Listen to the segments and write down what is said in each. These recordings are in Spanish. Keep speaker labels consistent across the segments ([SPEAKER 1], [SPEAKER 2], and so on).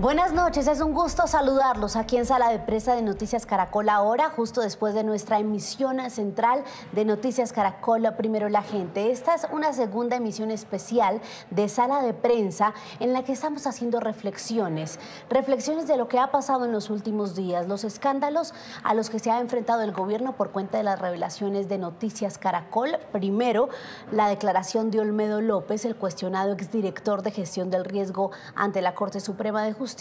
[SPEAKER 1] Buenas noches, es un gusto saludarlos aquí en Sala de Prensa de Noticias Caracol ahora, justo después de nuestra emisión central de Noticias Caracol Primero la Gente. Esta es una segunda emisión especial de Sala de Prensa en la que estamos haciendo reflexiones de lo que ha pasado en los últimos días, los escándalos a los que se ha enfrentado el gobierno por cuenta de las revelaciones de Noticias Caracol. Primero, la declaración de Olmedo López, el cuestionado exdirector de gestión del riesgo ante la Corte Suprema de Justicia,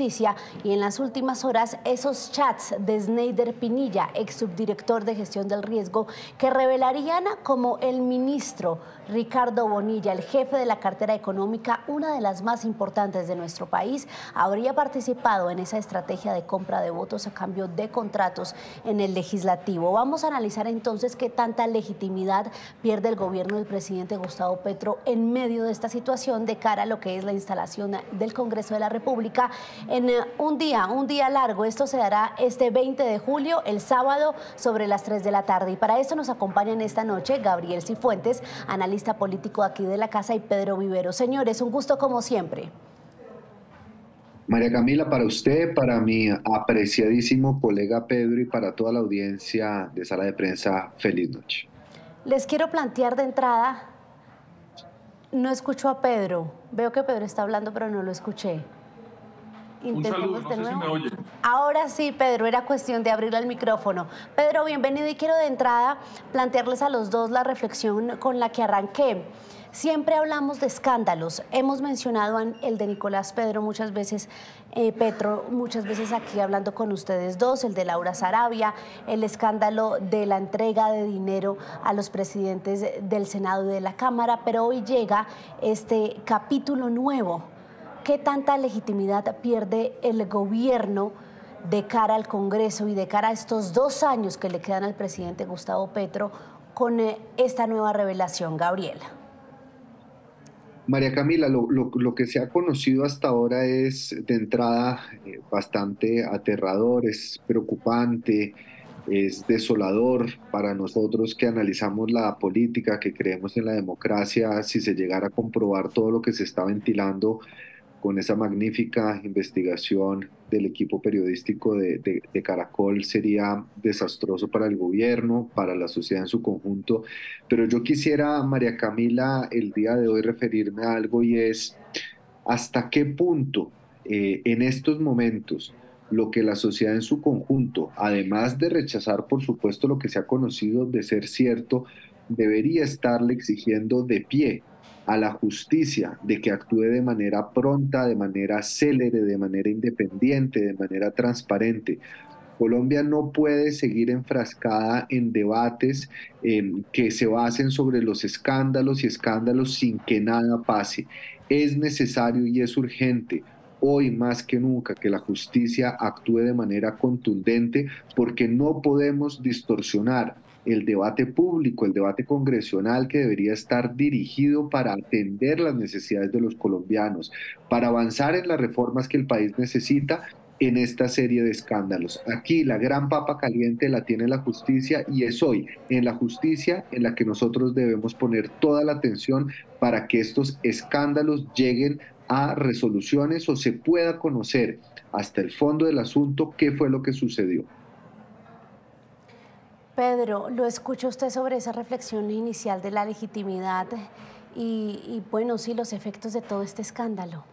[SPEAKER 1] y en las últimas horas esos chats de Sneider Pinilla, ex subdirector de gestión del riesgo, que revelarían como el ministro Ricardo Bonilla, el jefe de la cartera económica, una de las más importantes de nuestro país, habría participado en esa estrategia de compra de votos a cambio de contratos en el legislativo. Vamos a analizar entonces qué tanta legitimidad pierde el gobierno del presidente Gustavo Petro en medio de esta situación de cara a lo que es la instalación del Congreso de la República en un día largo. Esto se dará este 20 de julio, el sábado, sobre las 3 de la tarde. Y para eso nos acompañan esta noche Gabriel Cifuentes, analista político aquí de la casa, y Pedro Vivero. Señores, un gusto como siempre.
[SPEAKER 2] María Camila, para usted, para mi apreciadísimo colega Pedro y para toda la audiencia de Sala de Prensa, feliz noche.
[SPEAKER 1] Les quiero plantear de entrada, no escucho a Pedro. Veo que Pedro está hablando, pero no lo escuché.
[SPEAKER 3] Intentemos de nuevo. Si me oye.
[SPEAKER 1] Ahora sí, Pedro, era cuestión de abrirle el micrófono. Pedro, bienvenido, y quiero de entrada plantearles a los dos la reflexión con la que arranqué. Siempre hablamos de escándalos. Hemos mencionado el de Nicolás Petro muchas veces, muchas veces aquí hablando con ustedes dos, el de Laura Sarabia, el escándalo de la entrega de dinero a los presidentes del Senado y de la Cámara, pero hoy llega este capítulo nuevo. ¿Qué tanta legitimidad pierde el gobierno de cara al Congreso y de cara a estos 2 años que le quedan al presidente Gustavo Petro con esta nueva revelación, Gabriel?
[SPEAKER 2] María Camila, lo que se ha conocido hasta ahora es de entrada bastante aterrador, es preocupante, es desolador para nosotros que analizamos la política, que creemos en la democracia. Si se llegara a comprobar todo lo que se está ventilando con esa magnífica investigación del equipo periodístico de Caracol, sería desastroso para el gobierno, para la sociedad en su conjunto. Pero yo quisiera, María Camila, el día de hoy referirme a algo, y es hasta qué punto en estos momentos lo que la sociedad en su conjunto, además de rechazar por supuesto lo que se ha conocido de ser cierto, debería estarle exigiendo de pie a la justicia de que actúe de manera pronta, de manera célere, de manera independiente, de manera transparente. Colombia no puede seguir enfrascada en debates que se basen sobre los escándalos y escándalos sin que nada pase. Es necesario y es urgente, hoy más que nunca, que la justicia actúe de manera contundente, porque no podemos distorsionar el debate público, el debate congresional, que debería estar dirigido para atender las necesidades de los colombianos, para avanzar en las reformas que el país necesita, en esta serie de escándalos. Aquí la gran papa caliente la tiene la justicia, y es hoy en la justicia en la que nosotros debemos poner toda la atención para que estos escándalos lleguen a resoluciones o se pueda conocer hasta el fondo del asunto qué fue lo que sucedió.
[SPEAKER 1] Pedro, lo escucha usted sobre esa reflexión inicial de la legitimidad y bueno, sí, los efectos de todo este escándalo.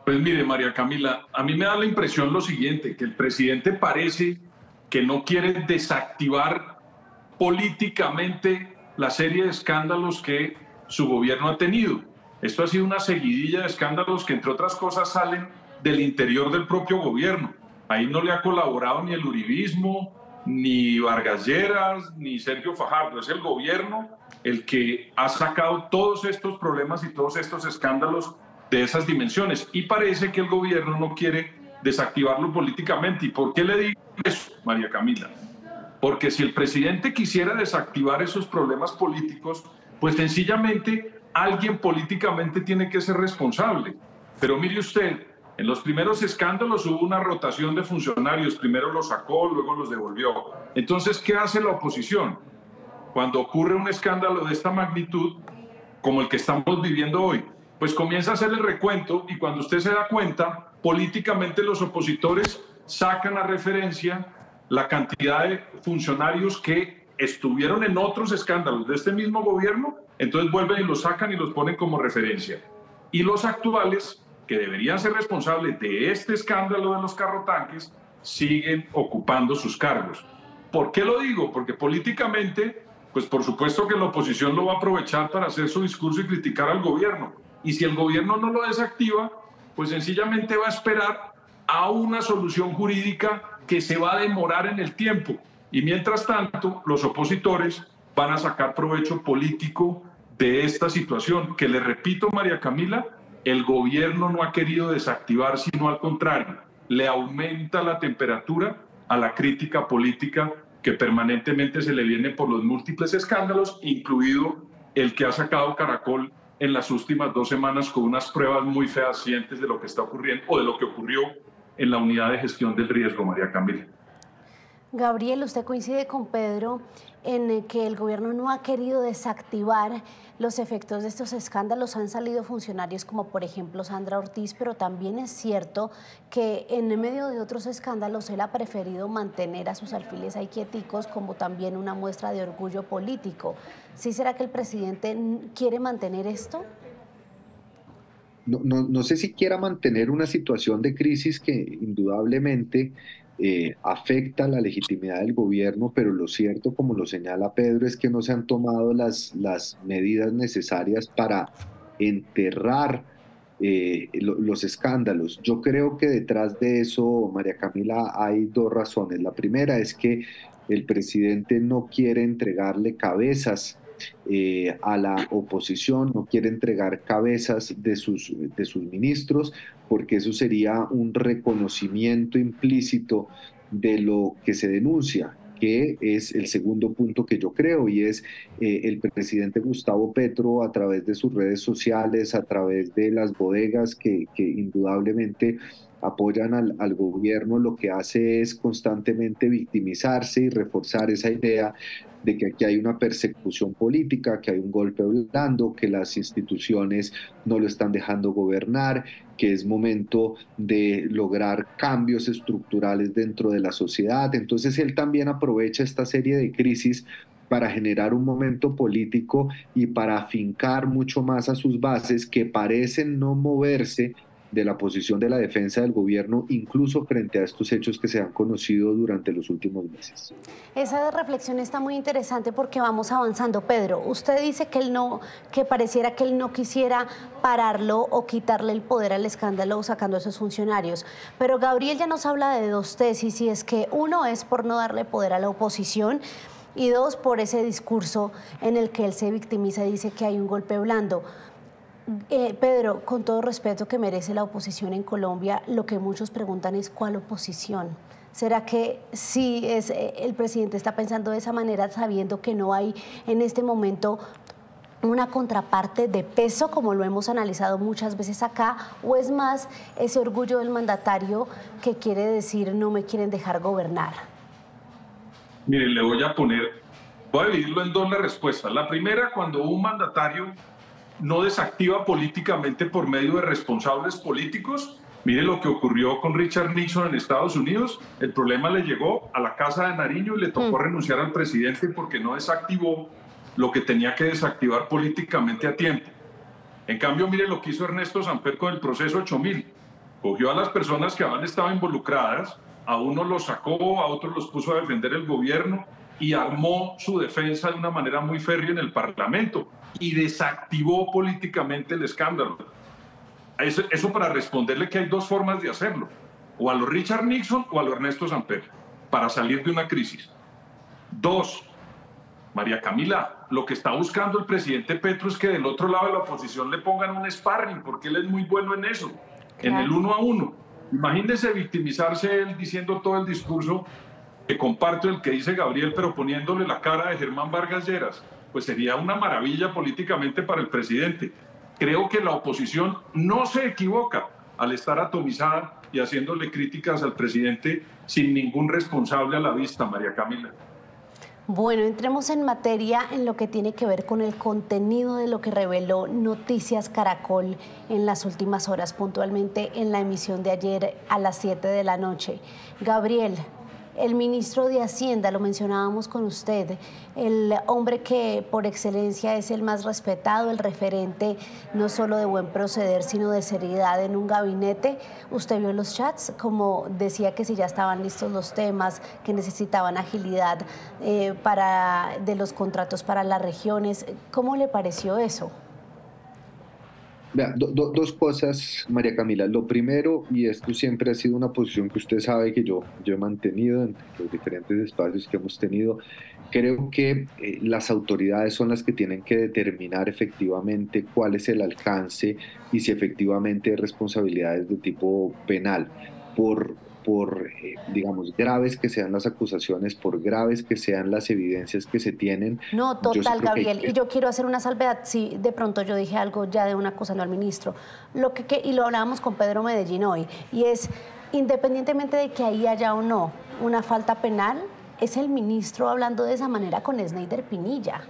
[SPEAKER 3] Pues mire, María Camila, a mí me da la impresión lo siguiente, que el presidente parece que no quiere desactivar políticamente la serie de escándalos que su gobierno ha tenido. Esto ha sido una seguidilla de escándalos que, entre otras cosas, salen del interior del propio gobierno. Ahí no le ha colaborado ni el uribismo, ni Vargas Lleras, ni Sergio Fajardo. Es el gobierno el que ha sacado todos estos problemas y todos estos escándalos de esas dimensiones. Y parece que el gobierno no quiere desactivarlo políticamente. ¿Y por qué le digo eso, María Camila? Porque si el presidente quisiera desactivar esos problemas políticos, pues sencillamente alguien políticamente tiene que ser responsable. Pero mire usted, en los primeros escándalos hubo una rotación de funcionarios, primero los sacó, luego los devolvió. Entonces, ¿qué hace la oposición? Cuando ocurre un escándalo de esta magnitud, como el que estamos viviendo hoy, pues comienza a hacer el recuento, y cuando usted se da cuenta, políticamente los opositores sacan a referencia la cantidad de funcionarios que estuvieron en otros escándalos de este mismo gobierno, entonces vuelven y los sacan y los ponen como referencia. Y los actuales, que deberían ser responsables de este escándalo de los carrotanques, siguen ocupando sus cargos. ¿Por qué lo digo? Porque políticamente, pues por supuesto que la oposición lo va a aprovechar para hacer su discurso y criticar al gobierno. Y si el gobierno no lo desactiva, pues sencillamente va a esperar a una solución jurídica que se va a demorar en el tiempo. Y mientras tanto, los opositores van a sacar provecho político de esta situación, que le repito, María Camila, el gobierno no ha querido desactivar, sino al contrario, le aumenta la temperatura a la crítica política que permanentemente se le viene por los múltiples escándalos, incluido el que ha sacado Caracol en las últimas 2 semanas con unas pruebas muy fehacientes de lo que está ocurriendo o de lo que ocurrió en la unidad de gestión del riesgo, María Camila.
[SPEAKER 1] Gabriel, ¿usted coincide con Pedro en que el gobierno no ha querido desactivar los efectos de estos escándalos? Han salido funcionarios como por ejemplo Sandra Ortiz, pero también es cierto que en medio de otros escándalos él ha preferido mantener a sus alfiles ahí quieticos como también una muestra de orgullo político. ¿Sí será que el presidente quiere mantener esto?
[SPEAKER 2] No sé si quiera mantener una situación de crisis que indudablemente afecta la legitimidad del gobierno, pero lo cierto, como lo señala Pedro, es que no se han tomado las medidas necesarias para enterrar los escándalos. Yo creo que detrás de eso, María Camila, hay 2 razones. La primera es que el presidente no quiere entregarle cabezas a la oposición, no quiere entregar cabezas de sus ministros, porque eso sería un reconocimiento implícito de lo que se denuncia, que es el segundo punto que yo creo, y es el presidente Gustavo Petro, a través de sus redes sociales, a través de las bodegas que indudablemente apoyan al gobierno, lo que hace es constantemente victimizarse y reforzar esa idea de que aquí hay una persecución política, que hay un golpe blando, que las instituciones no lo están dejando gobernar, que es momento de lograr cambios estructurales dentro de la sociedad. Entonces él también aprovecha esta serie de crisis para generar un momento político y para afincar mucho más a sus bases que parecen no moverse de la posición de la defensa del gobierno, incluso frente a estos hechos que se han conocido durante los últimos meses.
[SPEAKER 1] Esa reflexión está muy interesante porque vamos avanzando. Pedro, usted dice que pareciera que él no quisiera pararlo o quitarle el poder al escándalo sacando a esos funcionarios. Pero Gabriel ya nos habla de 2 tesis, y es que uno es por no darle poder a la oposición, y 2 por ese discurso en el que él se victimiza y dice que hay un golpe blando. Pedro, con todo respeto que merece la oposición en Colombia, lo que muchos preguntan es ¿cuál oposición? ¿Será que sí el presidente está pensando de esa manera sabiendo que no hay en este momento una contraparte de peso como lo hemos analizado muchas veces acá, o es más ese orgullo del mandatario que quiere decir no me quieren dejar gobernar?
[SPEAKER 3] Miren, voy a dividirlo en 2 la respuesta. La primera, cuando un mandatario no desactiva políticamente por medio de responsables políticos. Mire lo que ocurrió con Richard Nixon en Estados Unidos. El problema le llegó a la Casa de Nariño y le tocó renunciar al presidente porque no desactivó lo que tenía que desactivar políticamente a tiempo. En cambio, mire lo que hizo Ernesto Samper con el proceso 8000. Cogió a las personas que habían estado involucradas, a unos los sacó, a otros los puso a defender el gobierno y armó su defensa de una manera muy férrea en el Parlamento y desactivó políticamente el escándalo. Eso para responderle que hay 2 formas de hacerlo, o a lo Richard Nixon o a lo Ernesto Samper, para salir de una crisis. 2, María Camila, lo que está buscando el presidente Petro es que del otro lado de la oposición le pongan un sparring, porque él es muy bueno en eso, en el 1 a 1. Imagínese victimizarse él diciendo todo el discurso que comparto el que dice Gabriel, pero poniéndole la cara de Germán Vargas Lleras, pues sería una maravilla políticamente para el presidente. Creo que la oposición no se equivoca al estar atomizada y haciéndole críticas al presidente sin ningún responsable a la vista, María Camila.
[SPEAKER 1] Bueno, entremos en materia en lo que tiene que ver con el contenido de lo que reveló Noticias Caracol en las últimas horas, puntualmente en la emisión de ayer a las 7 de la noche. Gabriel, el ministro de Hacienda, lo mencionábamos con usted, el hombre que por excelencia es el más respetado, el referente no solo de buen proceder, sino de seriedad en un gabinete. Usted vio los chats, como decía que si ya estaban listos los temas, que necesitaban agilidad de los contratos para las regiones. ¿Cómo le pareció eso?
[SPEAKER 2] Vea, dos cosas, María Camila. Lo primero, y esto siempre ha sido una posición que usted sabe que yo he mantenido en los diferentes espacios que hemos tenido, creo que las autoridades son las que tienen que determinar efectivamente cuál es el alcance y si efectivamente hay responsabilidades de tipo penal. Digamos, graves que sean las acusaciones, por graves que sean las evidencias que se tienen.
[SPEAKER 1] No, total, Gabriel. Y yo quiero hacer una salvedad. Si de pronto yo dije algo ya de una acusando al ministro, y lo hablábamos con Pedro Medellín hoy, y es, independientemente de que ahí haya o no una falta penal, es el ministro hablando de esa manera con Sneider Pinilla.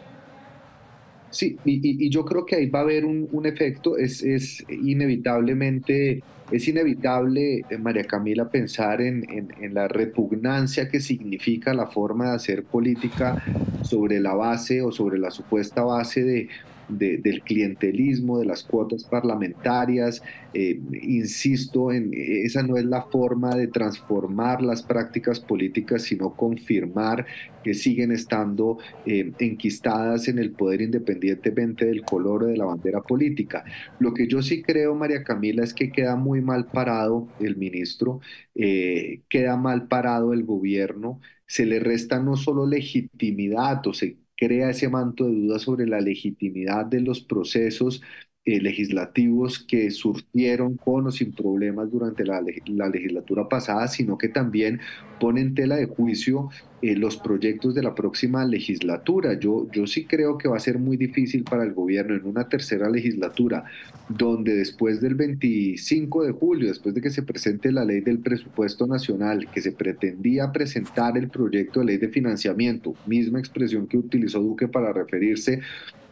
[SPEAKER 2] Sí, y yo creo que ahí va a haber un efecto, es inevitablemente, es inevitable, María Camila, pensar en la repugnancia que significa la forma de hacer política sobre la base o sobre la supuesta base del clientelismo, de las cuotas parlamentarias. Insisto, esa no es la forma de transformar las prácticas políticas, sino confirmar que siguen estando enquistadas en el poder independientemente del color o de la bandera política. Lo que yo sí creo, María Camila, es que queda muy mal parado el ministro, queda mal parado el gobierno, se le resta no solo legitimidad o se crea ese manto de duda sobre la legitimidad de los procesos legislativos que surgieron con o sin problemas durante la legislatura pasada, sino que también pone en tela de juicio los proyectos de la próxima legislatura. Yo sí creo que va a ser muy difícil para el gobierno en una tercera legislatura, donde después del 25 de julio, después de que se presente la ley del presupuesto nacional, que se pretendía presentar el proyecto de ley de financiamiento, misma expresión que utilizó Duque para referirse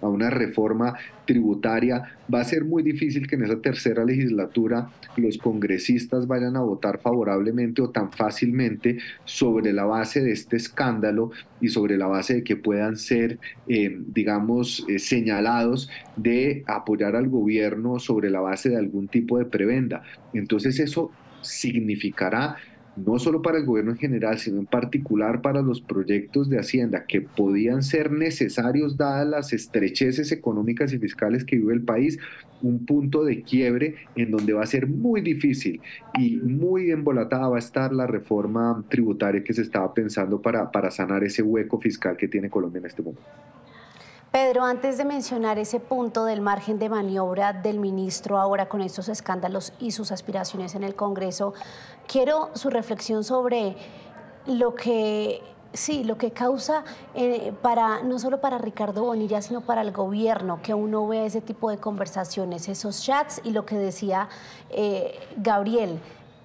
[SPEAKER 2] a una reforma tributaria, va a ser muy difícil que en esa tercera legislatura los congresistas vayan a votar favorablemente o tan fácilmente sobre la base de este escándalo y sobre la base de que puedan ser, señalados de apoyar al gobierno sobre la base de algún tipo de prebenda. Entonces eso significará no solo para el gobierno en general, sino en particular para los proyectos de Hacienda que podían ser necesarios dadas las estrecheces económicas y fiscales que vive el país, un punto de quiebre en donde va a ser muy difícil y muy embolatada va a estar la reforma tributaria que se estaba pensando para sanar ese hueco fiscal que tiene Colombia en este momento.
[SPEAKER 1] Pedro, antes de mencionar ese punto del margen de maniobra del ministro ahora con estos escándalos y sus aspiraciones en el Congreso, quiero su reflexión sobre lo que causa no solo para Ricardo Bonilla, sino para el gobierno, que uno vea ese tipo de conversaciones, esos chats y lo que decía Gabriel,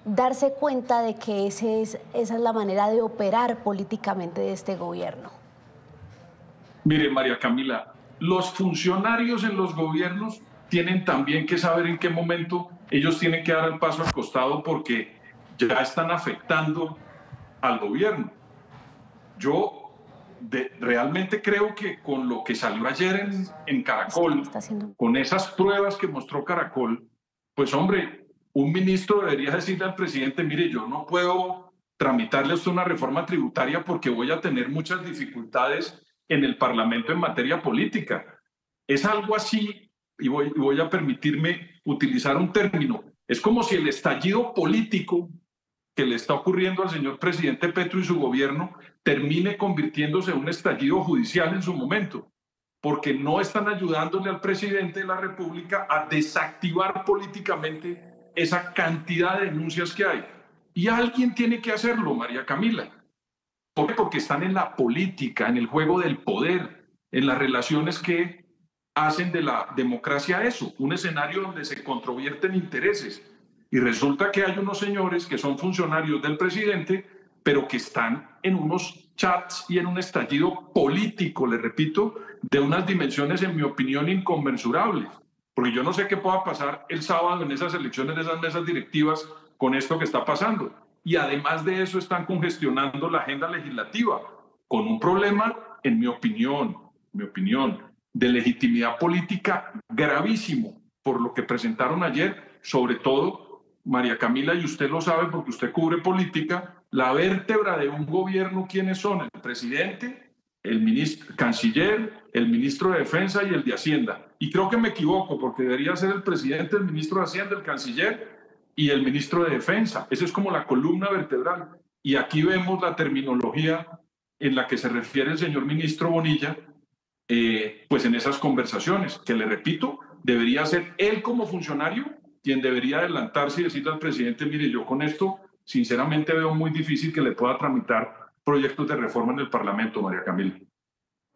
[SPEAKER 1] darse cuenta de que esa es la manera de operar políticamente de este gobierno.
[SPEAKER 3] Mire, María Camila, los funcionarios en los gobiernos tienen también que saber en qué momento ellos tienen que dar el paso al costado porque ya están afectando al gobierno. Yo realmente creo que con lo que salió ayer en Caracol, con esas pruebas que mostró Caracol, pues hombre, un ministro debería decirle al presidente, mire, yo no puedo tramitarle a usted una reforma tributaria porque voy a tener muchas dificultades en el Parlamento en materia política. Es algo así, y voy a permitirme utilizar un término, es como si el estallido político que le está ocurriendo al señor presidente Petro y su gobierno termine convirtiéndose en un estallido judicial en su momento, porque no están ayudándole al presidente de la República a desactivar políticamente esa cantidad de denuncias que hay. Y alguien tiene que hacerlo, María Camila. ¿Por qué? Porque están en la política, en el juego del poder, en las relaciones que hacen de la democracia eso, un escenario donde se controvierten intereses. Y resulta que hay unos señores que son funcionarios del presidente pero que están en unos chats y en un estallido político, le repito, de unas dimensiones, en mi opinión, inconmensurables. Porque yo no sé qué pueda pasar el sábado en esas elecciones de esas mesas directivas con esto que está pasando. Y además de eso están congestionando la agenda legislativa con un problema, en mi opinión, de legitimidad política gravísimo por lo que presentaron ayer, sobre todo, María Camila, y usted lo sabe porque usted cubre política, la vértebra de un gobierno, ¿quiénes son? El presidente, el ministro, canciller, el ministro de Defensa y el de Hacienda. Y creo que me equivoco porque debería ser el presidente, el ministro de Hacienda, el canciller y el ministro de Defensa. Esa es como la columna vertebral. Y aquí vemos la terminología en la que se refiere el señor ministro Bonilla, pues en esas conversaciones, que le repito, debería ser él como funcionario quien debería adelantarse y decirle al presidente, mire, yo con esto sinceramente veo muy difícil que le pueda tramitar proyectos de reforma en el Parlamento, María Camila.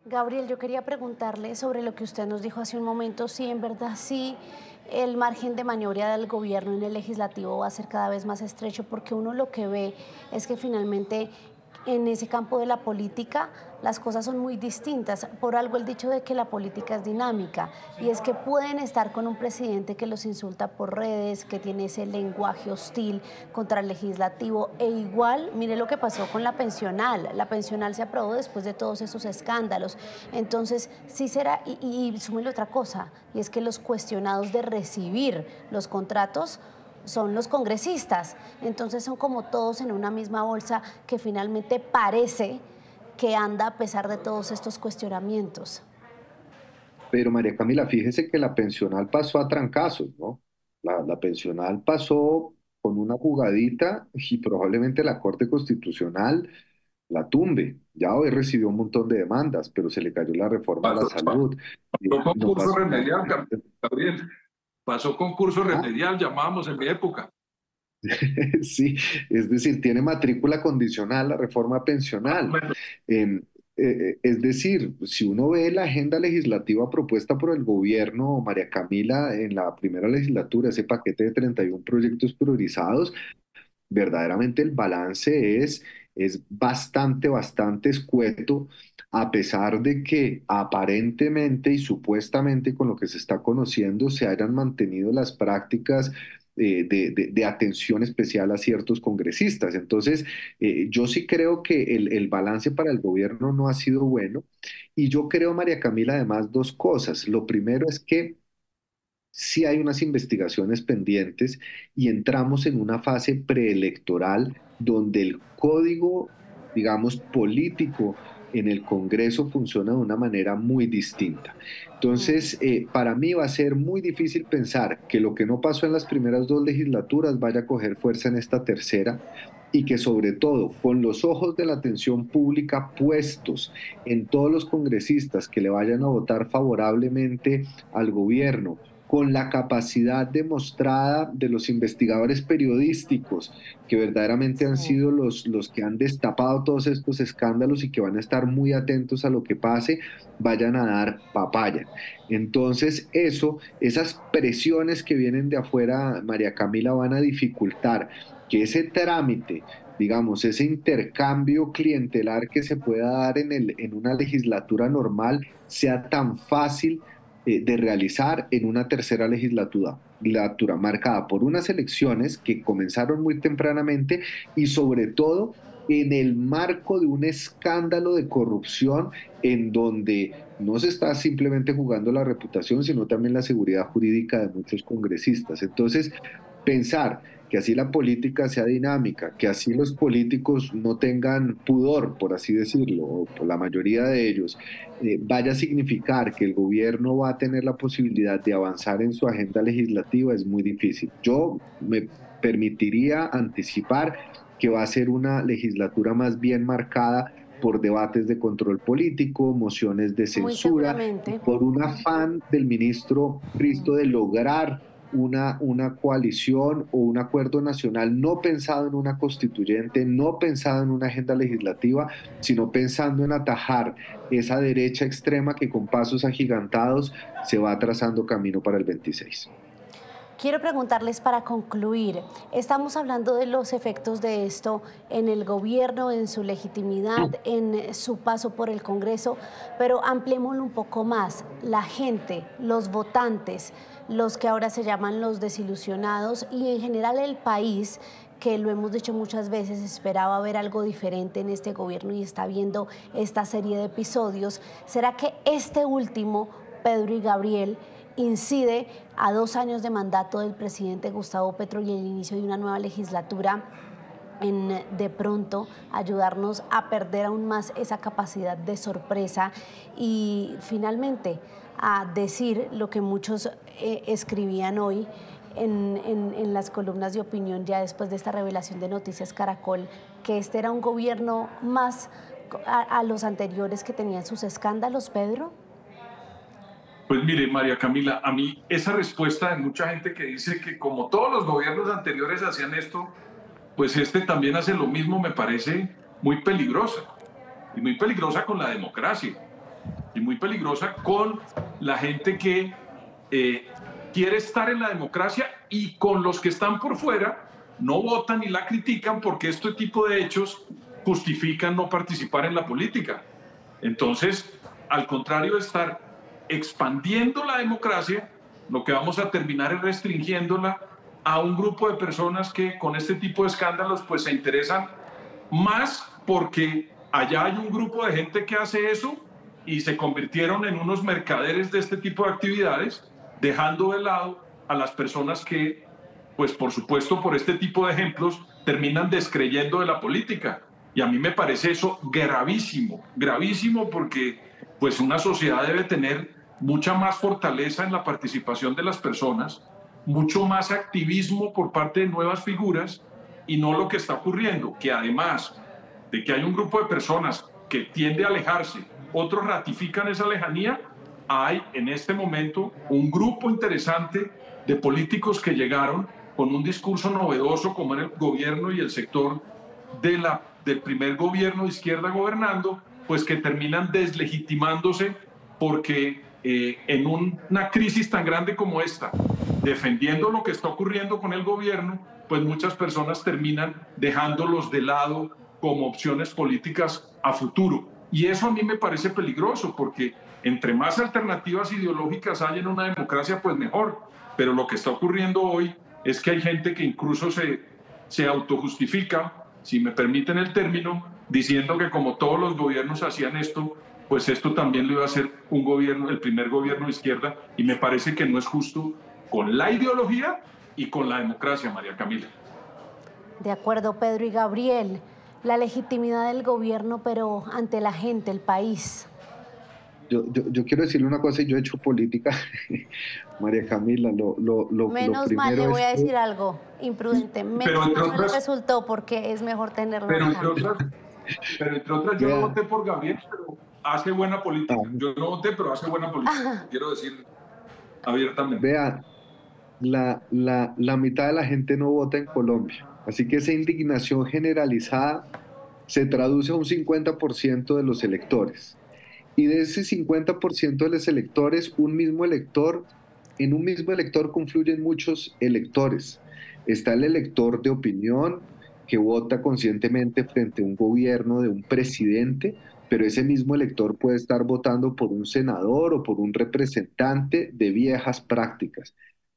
[SPEAKER 1] Gabriel, yo quería preguntarle sobre lo que usted nos dijo hace un momento, si en verdad sí el margen de maniobra del gobierno en el legislativo va a ser cada vez más estrecho, porque uno lo que ve es que finalmente en ese campo de la política las cosas son muy distintas. Por algo el dicho de que la política es dinámica, y es que pueden estar con un presidente que los insulta por redes, que tiene ese lenguaje hostil contra el legislativo, e igual, mire lo que pasó con la pensional. La pensional se aprobó después de todos esos escándalos. Entonces, sí será, y súmele otra cosa, y es que los cuestionados de recibir los contratos son los congresistas. Entonces son como todos en una misma bolsa que finalmente parece que anda a pesar de todos estos cuestionamientos.
[SPEAKER 2] Pero María Camila, fíjese que la pensional pasó a trancazos, ¿no? La pensional pasó con una jugadita y probablemente la Corte Constitucional la tumbe. Ya hoy recibió un montón de demandas, pero se le cayó la reforma a la salud.
[SPEAKER 3] Pasó
[SPEAKER 2] No
[SPEAKER 3] concurso
[SPEAKER 2] pasó nada.
[SPEAKER 3] remedial, Gabriel. Pasó concurso
[SPEAKER 2] Ah,
[SPEAKER 3] remedial, llamábamos en mi época.
[SPEAKER 2] sí, es decir, tiene matrícula condicional la reforma pensional. Eh, es decir, si uno ve la agenda legislativa propuesta por el gobierno, María Camila, en la primera legislatura, ese paquete de 31 proyectos priorizados, verdaderamente el balance es bastante escueto, a pesar de que aparentemente y supuestamente con lo que se está conociendo se hayan mantenido las prácticas de atención especial a ciertos congresistas. Entonces, yo sí creo que el balance para el gobierno no ha sido bueno, y yo creo, María Camila, además dos cosas. Lo primero es que sí hay unas investigaciones pendientes y entramos en una fase preelectoral donde el código, digamos, político en el Congreso funciona de una manera muy distinta. Entonces, para mí va a ser muy difícil pensar que lo que no pasó en las primeras dos legislaturas vaya a coger fuerza en esta tercera, y que sobre todo con los ojos de la atención pública puestos en todos los congresistas que le vayan a votar favorablemente al gobierno, con la capacidad demostrada de los investigadores periodísticos, que verdaderamente han
[SPEAKER 1] Sí.
[SPEAKER 2] sido los que han destapado todos estos escándalos y que van a estar muy atentos a lo que pase, vayan a dar papaya. Entonces, esas presiones que vienen de afuera, María Camila, van a dificultar que ese trámite, digamos, ese intercambio clientelar que se pueda dar en una legislatura normal, sea tan fácil de realizar en una tercera legislatura marcada por unas elecciones que comenzaron muy tempranamente, y sobre todo en el marco de un escándalo de corrupción en donde no se está simplemente jugando la reputación, sino también la seguridad jurídica de muchos congresistas. Entonces, pensar que así la política sea dinámica, que así los políticos no tengan pudor, por así decirlo, o por la mayoría de ellos, vaya a significar que el gobierno va a tener la posibilidad de avanzar en su agenda legislativa, es muy difícil. Yo me permitiría anticipar que va a ser una legislatura más bien marcada por debates de control político, mociones de
[SPEAKER 1] Muy
[SPEAKER 2] censura, y
[SPEAKER 1] seguramente.
[SPEAKER 2] por un afán del ministro Cristo de lograr una coalición o un acuerdo nacional no pensado en una constituyente, no pensado en una agenda legislativa, sino pensando en atajar esa derecha extrema que con pasos agigantados se va trazando camino para el 26.
[SPEAKER 1] Quiero preguntarles para concluir, estamos hablando de los efectos de esto en el gobierno, en su legitimidad, en su paso por el Congreso, pero ampliémoslo un poco más. La gente, los votantes, los que ahora se llaman los desilusionados y en general el país, que lo hemos dicho muchas veces, esperaba ver algo diferente en este gobierno y está viendo esta serie de episodios. ¿Será que este último, Pedro y Gabriel, incide a 2 años de mandato del presidente Gustavo Petro y el inicio de una nueva legislatura en de pronto ayudarnos a perder aún más esa capacidad de sorpresa y finalmente a decir lo que muchos escribían hoy en las columnas de opinión ya después de esta revelación de Noticias Caracol, que este era un gobierno más a los anteriores que tenían sus escándalos, Pedro?
[SPEAKER 3] Pues mire, María Camila, a mí esa respuesta de mucha gente que dice que como todos los gobiernos anteriores hacían esto, pues este también hace lo mismo, me parece muy peligrosa. Y muy peligrosa con la democracia. Y muy peligrosa con la gente que quiere estar en la democracia y con los que están por fuera no votan y la critican porque este tipo de hechos justifican no participar en la política. Entonces, al contrario de estar expandiendo la democracia, lo que vamos a terminar es restringiéndola a un grupo de personas que con este tipo de escándalos pues se interesan más porque allá hay un grupo de gente que hace eso y se convirtieron en unos mercaderes de este tipo de actividades, dejando de lado a las personas que, pues por supuesto, por este tipo de ejemplos, terminan descreyendo de la política. Y a mí me parece eso gravísimo, gravísimo porque pues una sociedad debe tener mucha más fortaleza en la participación de las personas, mucho más activismo por parte de nuevas figuras y no lo que está ocurriendo, que además de que hay un grupo de personas que tiende a alejarse, otros ratifican esa lejanía, hay en este momento un grupo interesante de políticos que llegaron con un discurso novedoso como era el gobierno y el sector del primer gobierno de izquierda gobernando, pues que terminan deslegitimándose porque en una crisis tan grande como esta, defendiendo lo que está ocurriendo con el gobierno, pues muchas personas terminan dejándolos de lado como opciones políticas a futuro. Y eso a mí me parece peligroso porque entre más alternativas ideológicas hay en una democracia, pues mejor. Pero lo que está ocurriendo hoy es que hay gente que incluso se autojustifica, si me permiten el término, diciendo que como todos los gobiernos hacían esto, pues esto también lo iba a hacer un gobierno, el primer gobierno de izquierda, y me parece que no es justo con la ideología y con la democracia, María Camila.
[SPEAKER 1] De acuerdo, Pedro y Gabriel, la legitimidad del gobierno, pero ante la gente, el país.
[SPEAKER 2] Yo quiero decirle una cosa, y yo he hecho política, María Camila,
[SPEAKER 1] menos mal, le voy a decir algo imprudente, menos mal resultó porque es mejor tenerlo acá.
[SPEAKER 3] Pero entre otras, yo no voté por Gabriel, pero hace buena política. Yo no voté, pero hace buena política. Quiero decir abiertamente.
[SPEAKER 2] Vea, la mitad de la gente no vota en Colombia. Así que esa indignación generalizada se traduce a un 50% de los electores. Y de ese 50% de los electores, en un mismo elector confluyen muchos electores. Está el elector de opinión, que vota conscientemente frente a un gobierno de un presidente, pero ese mismo elector puede estar votando por un senador o por un representante de viejas prácticas.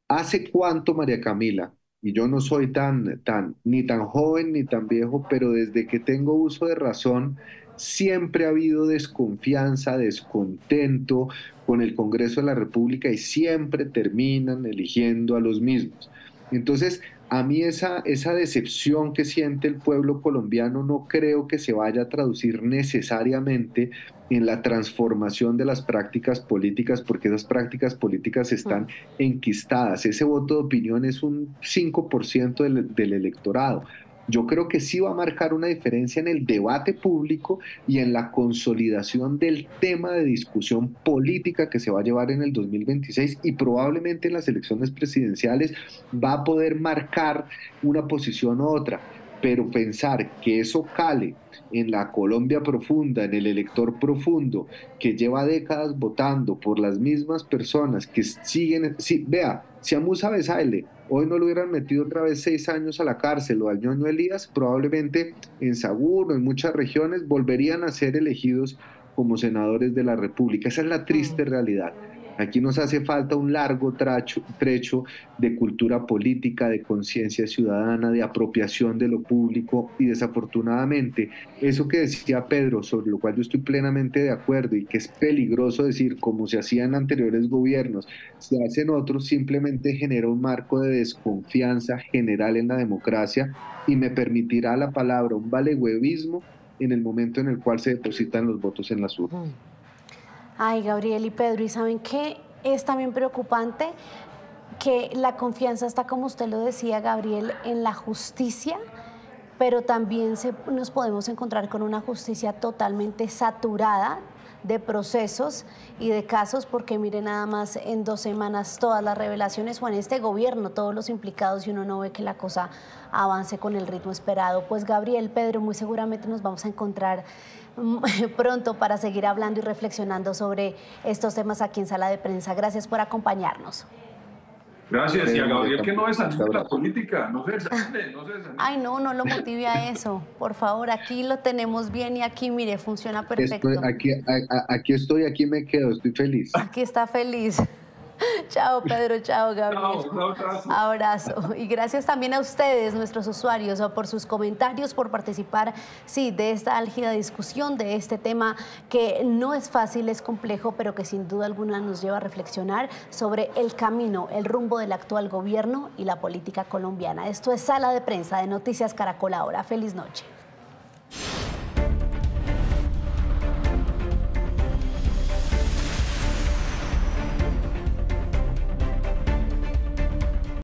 [SPEAKER 2] ¿Hace cuánto, María Camila? Y yo no soy ni tan joven ni tan viejo, pero desde que tengo uso de razón, siempre ha habido desconfianza, descontento con el Congreso de la República y siempre terminan eligiendo a los mismos. Entonces, a mí esa decepción que siente el pueblo colombiano no creo que se vaya a traducir necesariamente en la transformación de las prácticas políticas, porque esas prácticas políticas están enquistadas. Ese voto de opinión es un 5% del electorado. Yo creo que sí va a marcar una diferencia en el debate público y en la consolidación del tema de discusión política que se va a llevar en el 2026 y probablemente en las elecciones presidenciales va a poder marcar una posición u otra. pero pensar que eso cale en la Colombia profunda, en el elector profundo, que lleva décadas votando por las mismas personas que siguen, sí, vea, si a Musa Besaile hoy no lo hubieran metido otra vez 6 años a la cárcel o al ñoño Elías, probablemente en Saguno, en muchas regiones, volverían a ser elegidos como senadores de la República. Esa es la triste realidad. Aquí nos hace falta un largo trecho de cultura política, de conciencia ciudadana, de apropiación de lo público y desafortunadamente eso que decía Pedro, sobre lo cual yo estoy plenamente de acuerdo y que es peligroso decir, como se hacía en anteriores gobiernos, se hacen otros, simplemente genera un marco de desconfianza general en la democracia y me permitirá la palabra un valehuevismo en el momento en el cual se depositan los votos en las urnas.
[SPEAKER 1] Ay, Gabriel y Pedro, ¿y saben qué es también preocupante? Que la confianza está, como usted lo decía, Gabriel, en la justicia, pero también nos podemos encontrar con una justicia totalmente saturada de procesos y de casos, porque mire nada más en 2 semanas todas las revelaciones o en este gobierno todos los implicados y uno no ve que la cosa avance con el ritmo esperado. Pues Gabriel, Pedro, muy seguramente nos vamos a encontrar pronto para seguir hablando y reflexionando sobre estos temas aquí en Sala de Prensa. Gracias por acompañarnos.
[SPEAKER 3] Gracias, y a Gabriel que no desanime la política, no se desanime, no se desanime.
[SPEAKER 1] Ay, no lo motive a eso, por favor, aquí lo tenemos bien y aquí, mire, funciona perfecto.
[SPEAKER 2] Aquí estoy, aquí me quedo, estoy feliz.
[SPEAKER 1] Aquí está feliz. Chao, Pedro, chao, Gabriel.
[SPEAKER 3] Chao,
[SPEAKER 1] abrazo. Y gracias también a ustedes, nuestros usuarios, por sus comentarios, por participar, sí, de esta álgida discusión, de este tema que no es fácil, es complejo, pero que sin duda alguna nos lleva a reflexionar sobre el camino, el rumbo del actual gobierno y la política colombiana. Esto es Sala de Prensa de Noticias Caracol Ahora. Feliz noche.